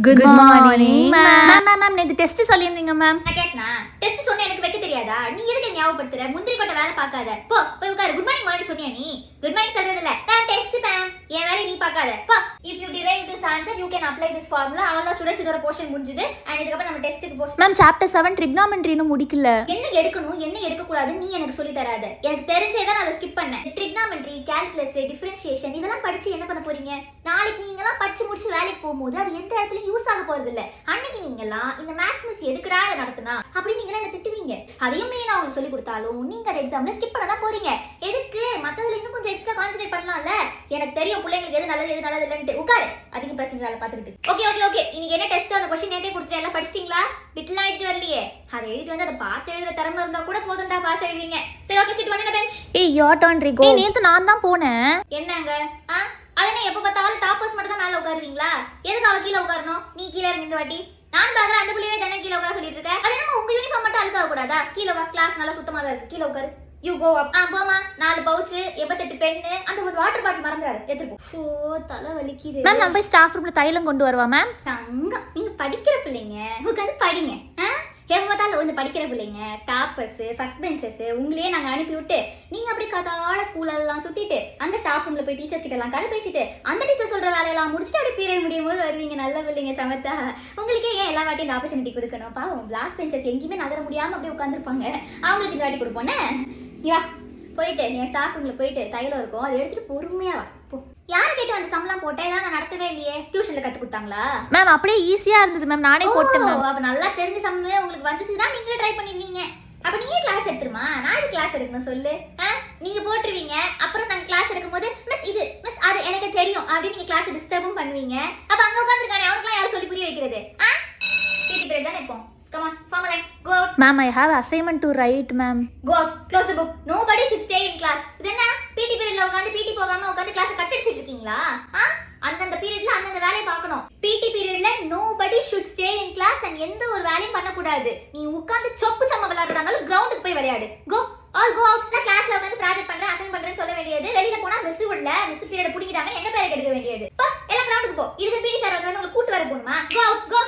Good morning ma'am. நேத்து test சொல்லியிருந்தீங்க ma'am. நான் கேட்டனா டெஸ்ட் சொன்ன எனக்கு வைக்க தெரியாதா? நீ எதுக்கு ஞாபகப்படுத்துற? முந்திரி கொட்ட வேலை பார்க்காத. போய் உட்காரு. குட் மார்னிங் மார்னிங் சொன்னியா நீ? குட் மார்னிங் சொல்றது இல்ல. Ma'am test ma'am. என் வேலை நீ பார்க்காத. போ. If you derive this answer you can apply this formula. அவ்வளவு ஸ்டூடண்ட்ஸ் இதோட போர்ஷன் முடிஞ்சது. and இதுக்கு அப்புறம் நம்ம டெஸ்ட்க்கு போறோம். மேம் சாப்டர் 7 trigonometry இன்னும் முடிக்கல. என்ன எடுக்கணும் என்ன எடுக்க கூடாது நீ எனக்கு சொல்லி தராத. எனக்கு தெரிஞ்சே தான் நான் ஸ்கிப் பண்ணேன். trigonometry, calculus, differentiation இதெல்லாம் படிச்சு என்ன பண்ண போறீங்க? நாளைக்கு நீங்கலாம் படிச்சு முடிச்சு வேலைக்கு போகும்போது அது எந்த இடத்துல யூஸ் ஆக போறது இல்ல. அன்னைக்கு நீங்கலாம் இந்த மேத்ஸ் மிஸ் எதுக்குடா இத நடத்துனா அப்படி நீங்க என்ன திட்டுவீங்க. அதையும் மீறி நான் உங்களுக்கு சொல்லி கொடுத்தாலும் நீங்க அந்த எக்ஸாம்ல ஸ்கிப் பண்ண தான் போறீங்க. எதுக்கு? மத்ததுல இன்னும் கொஞ்சம் எக்ஸ்ட்ரா கான்சென்ட்ரேட் பண்ணலாம்ல. எனக்கு தெரியும் பிள்ளைங்களுக்கு எது நல்லது இல்லன்னு. உட்காரு. அதிக பசங்க வேலை பார்த்துக்கிட்டு. ஓகே இன்னைக்கு என்ன டெஸ்ட் அந்த क्वेश्चन நேத்தே கொடுத்து எல்லாம் படிச்சிட்டீங்களா? பிட்லாம் எழுதிட்டு வரலையே. அதை எழுதிட்டு வந்து அதை பார்த்து எழுதுற திறமை இருந்தா கூட போதும்டா பாஸ் எழுதுவீங்க. சரி ஓகே சிட் பண்ணி பெஞ்ச். ஏய் யோர் டர்ன் ரிகோ. நேத்து நான் தான் போனேன். என்னங்க அதனே எப்ப பார்த்தாலும் டாப்பர்ஸ் மட்டும் தான் மேல உட்காருவீங்களா? எதுக்கு அவ கீழ உட்காரணும்? நீ கீழ இறங்கி இந்த வாட்டி. நான் பாக்குறேன் அந்த புள்ளையே தானே கீழ உட்கார சொல்லிட்டு இருக்க. அது நம்ம உங்க யூனிஃபார்ம் மட்டும் அழுக்காக கூடாதா? கீழ வா, கிளாஸ் நல்லா சுத்தமா தான் இருக்கு. கீழ உட்காரு. யூ கோ அப். போமா. 4 பவுச் 88 பென்னு அந்த ஒரு வாட்டர் பாட்டில் மறந்துறாத. எடுத்து போ. ஷோ தலை வலிக்குது. மேம் நான் போய் ஸ்டாஃப் ரூம்ல தைலம் கொண்டு வரவா மேம்? தங்கம் நீங்க படிக்கிற பிள்ளைங்க உட்காந்து படிங்க. எப்போ பார்த்தாலும் வந்து படிக்கிற பிள்ளைங்க டாப்பர்ஸ் ஃபர்ஸ்ட் பெஞ்சஸ் உங்களையே நாங்கள் அனுப்பி விட்டு நீங்கள் அப்படி கதாட ஸ்கூலெல்லாம் சுற்றிட்டு அந்த ஸ்டாஃப் ரூமில் போய் டீச்சர்ஸ் கிட்ட எல்லாம் கதை பேசிட்டு அந்த டீச்சர் சொல்கிற வேலையெல்லாம் முடிச்சுட்டு அப்படி பீரியட் முடியும் போது வருவீங்க. நல்ல பிள்ளைங்க சமத்தா. உங்களுக்கே ஏன் எல்லா வாட்டியும் இந்த ஆப்பர்ச்சுனிட்டி கொடுக்கணும்? பாவம் லாஸ்ட் பெஞ்சஸ் எங்கேயுமே நகர முடியாமல் அப்படியே உட்காந்துருப்பாங்க. அவங்களுக்கு இந்த வாட்டி கொடுப்போன்னே வா போயிட்டு என் ஸ்டாஃப் ரூமில் போயிட்டு தைலம் இருக்கும் அதை எடுத்துகிட்டு பொறுமையாக வா போ. யாரை கேட்டு வந்து சம்பளம் போட்டேன் நான் நடத்தவே இல்லையே. டியூஷன்ல கத்து கொடுத்தாங்களா? மேம் அப்படியே ஈஸியா இருந்தது மேம். நானே போட்டேன் மேம். அப்ப நல்லா தெரிஞ்ச சம்மு உங்களுக்கு வந்துச்சுன்னா நீங்களே ட்ரை பண்ணிருவீங்க. அப்ப நீயே கிளாஸ் எடுத்துருமா? நான் இது கிளாஸ் எடுக்கணும் சொல்லு. நீங்க போட்டுருவீங்க. அப்புறம் நாங்க கிளாஸ் எடுக்கும்போது மிஸ் இது மிஸ் அது எனக்கு தெரியும் அப்படின்னு நீங்க கிளாஸ் டிஸ்டர்பும் பண்ணுவீங்க. அப்ப அங்க உட்காந்துருக்கானே அவனுக்குலாம் யாரும் சொல்லி புரிய வைக்கிறது? பிடி பீரியட் தானே இப்போ. Come on, form a line. Go out. Ma'am, I have assignment to write, ma'am. Go out. Close the book. Nobody should stay in class. இது என்ன? பிடி பீரியட்ல உட்கார்ந்து பிடி போகாம உட்கார்ந்து கிளாஸ் கட் அடிச்சிட்டு இருக்கீங்களா? அந்த பீரியட்ல அந்த வேலையை பார்க்கணும். பிடி பீரியட்ல nobody should stay in class and எந்த ஒரு வேலையும் பண்ண கூடாது. நீ உட்கார்ந்து சொப்பு சம்ம விளையாடுறதால கிரவுண்டுக்கு போய் விளையாடு. Go. All go out. நான் கிளாஸ்ல உட்கார்ந்து ப்ராஜெக்ட் பண்றேன் அசைன் பண்றேன்னு சொல்ல வேண்டியது. வெளியில போனா மிஸ் விடல மிஸ் பீரியட் புடிங்கிட்டாங்க எங்க பேரை கெடுக்க வேண்டியது. போ எல்லாம் கிரவுண்டுக்கு போ. இதுக்கு பிடி சார் வந்து உங்களுக்கு கூட்டி வர போணுமா? Go out. Go.